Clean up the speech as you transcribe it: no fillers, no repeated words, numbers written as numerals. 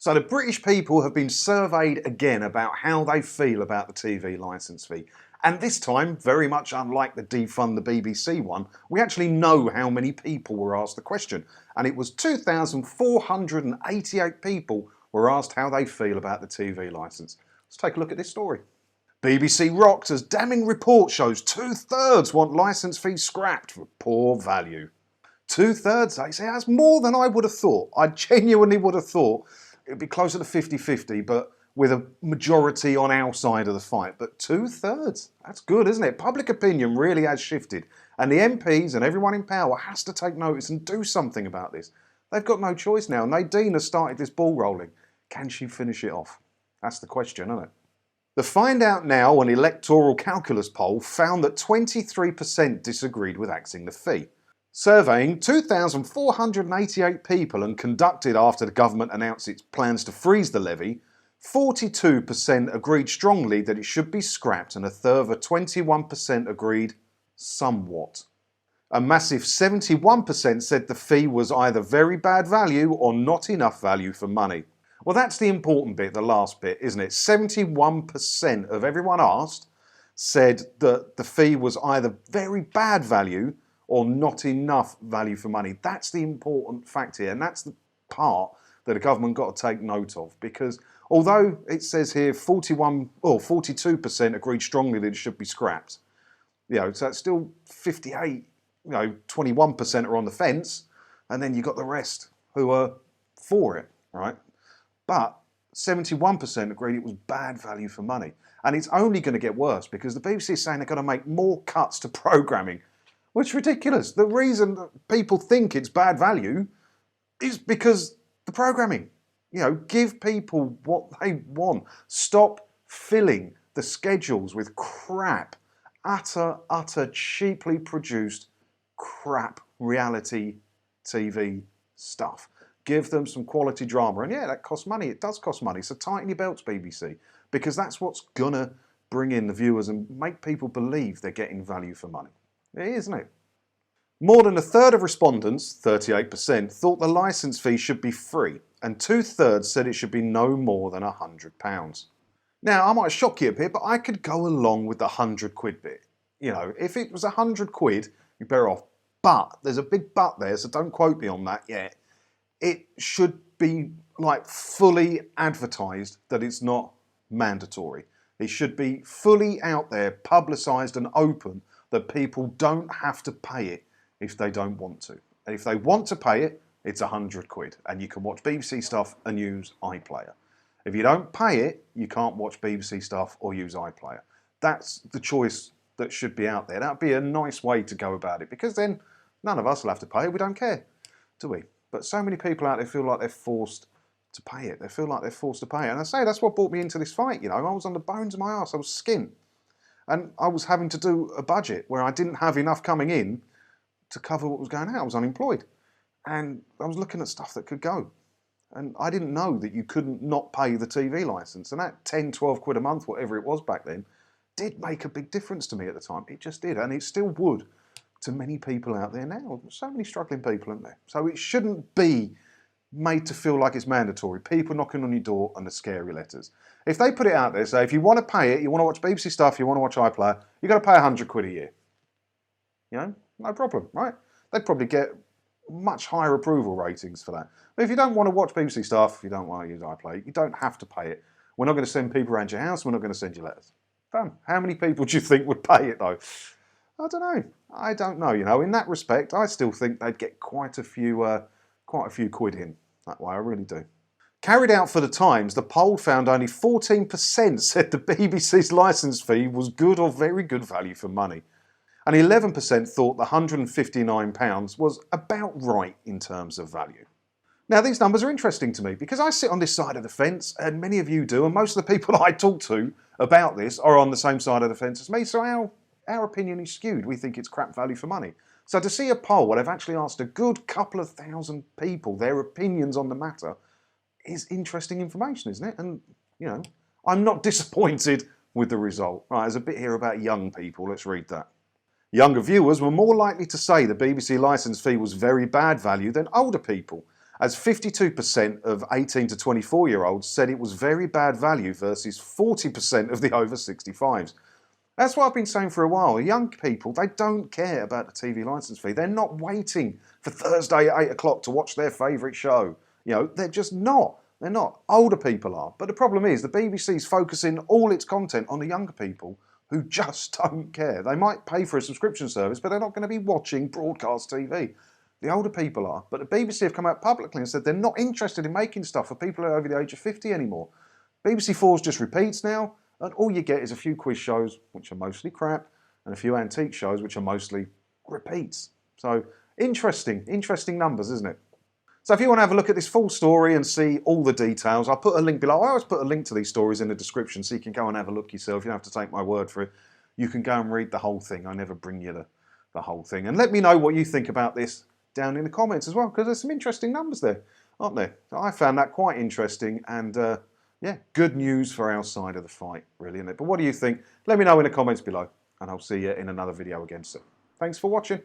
So the British people have been surveyed again about how they feel about the TV licence fee. And this time, very much unlike the defund the BBC one, we actually know how many people were asked the question. And it was 2,488 people were asked how they feel about the TV licence. Let's take a look at this story. BBC rocked as damning report shows 2/3 want licence fees scrapped for poor value. 2/3, they say, that's more than I would have thought. I genuinely would have thought it'd be closer to 50-50, but with a majority on our side of the fight. But 2/3, that's good, isn't it? Public opinion really has shifted. And the MPs and everyone in power has to take notice and do something about this. They've got no choice now. Nadine has started this ball rolling. Can she finish it off? That's the question, isn't it? The Find Out Now and Electoral Calculus poll found that 23% disagreed with axing the fee. Surveying 2,488 people and conducted after the government announced its plans to freeze the levy, 42% agreed strongly that it should be scrapped and a further 21% agreed somewhat. A massive 71% said the fee was either very bad value or not enough value for money. Well, that's the important bit, the last bit, isn't it? 71% of everyone asked said that the fee was either very bad value or not enough value for money. That's the important fact here, and that's the part that the government got to take note of, because although it says here 42% agreed strongly that it should be scrapped, so that's still 58, 21% are on the fence, and then you've got the rest who are for it, right? But 71% agreed it was bad value for money. And it's only going to get worse because the BBC is saying they're going to make more cuts to programming, which is ridiculous. The reason that people think it's bad value is because the programming. Give people what they want. Stop filling the schedules with crap, utter cheaply produced crap reality TV stuff. Give them some quality drama. And yeah, that costs money. It does cost money. So tighten your belts, BBC, because that's what's going to bring in the viewers and make people believe they're getting value for money. It is, isn't it? More than a third of respondents, 38%, thought the licence fee should be free, and 2/3 said it should be no more than £100. Now, I might shock you a bit, but I could go along with the £100 bit. If it was £100, you're better off. But there's a big but there, so don't quote me on that yet. It should be fully advertised that it's not mandatory. It should be fully out there, publicised and open, that people don't have to pay it if they don't want to. And if they want to pay it, it's £100 and you can watch BBC stuff and use iPlayer. If you don't pay it, you can't watch BBC stuff or use iPlayer. That's the choice that should be out there. That'd be a nice way to go about it, because then none of us will have to pay it. We don't care, do we? But so many people out there feel like they're forced to pay it. They feel like they're forced to pay it. And I say that's what brought me into this fight. I was on the bones of my arse. I was skint. And I was having to do a budget where I didn't have enough coming in to cover what was going out. I was unemployed. And I was looking at stuff that could go. And I didn't know that you couldn't not pay the TV licence. And that 10, 12 quid a month, whatever it was back then, did make a big difference to me at the time. It just did. And it still would to many people out there now. So many struggling people, aren't there? So it shouldn't be made to feel like it's mandatory. People knocking on your door and the scary letters. If they put it out there, say if you want to pay it, you want to watch BBC stuff, you want to watch iPlayer, you've got to pay £100 a year. No problem, right? They'd probably get much higher approval ratings for that. But if you don't want to watch BBC stuff, you don't want to use iPlayer, you don't have to pay it. We're not going to send people around your house, we're not going to send you letters. Fun. How many people do you think would pay it though? I don't know. In that respect, I still think they'd get quite a few quid in that way. I really do. Carried out for the Times, the poll found only 14% said the BBC's licence fee was good or very good value for money, and 11% thought the £159 was about right in terms of value. Now, these numbers are interesting to me because I sit on this side of the fence, and many of you do, and most of the people I talk to about this are on the same side of the fence as me, so our opinion is skewed. We think it's crap value for money. So to see a poll where they've actually asked a good couple of thousand people their opinions on the matter is interesting information, isn't it? And, I'm not disappointed with the result. Right, there's a bit here about young people. Let's read that. Younger viewers were more likely to say the BBC licence fee was very bad value than older people. as 52% of 18 to 24-year-olds said it was very bad value versus 40% of the over 65s. That's what I've been saying for a while. Young people, they don't care about the TV licence fee. They're not waiting for Thursday at 8 o'clock to watch their favourite show. You know, they're just not. They're not. Older people are. But the problem is the BBC's focusing all its content on the younger people who just don't care. They might pay for a subscription service, but they're not going to be watching broadcast TV. The older people are. But the BBC have come out publicly and said they're not interested in making stuff for people who are over the age of 50 anymore. BBC 4's just repeats now, and all you get is a few quiz shows, which are mostly crap, and a few antique shows, which are mostly repeats. So, interesting numbers, isn't it? So if you want to have a look at this full story and see all the details, I'll put a link below. I always put a link to these stories in the description so you can go and have a look yourself. You don't have to take my word for it. You can go and read the whole thing. I never bring you the whole thing. And let me know what you think about this down in the comments as well, because there's some interesting numbers there, aren't there? So I found that quite interesting, and yeah, good news for our side of the fight, really, isn't it? But what do you think? Let me know in the comments below, and I'll see you in another video again soon. Thanks for watching.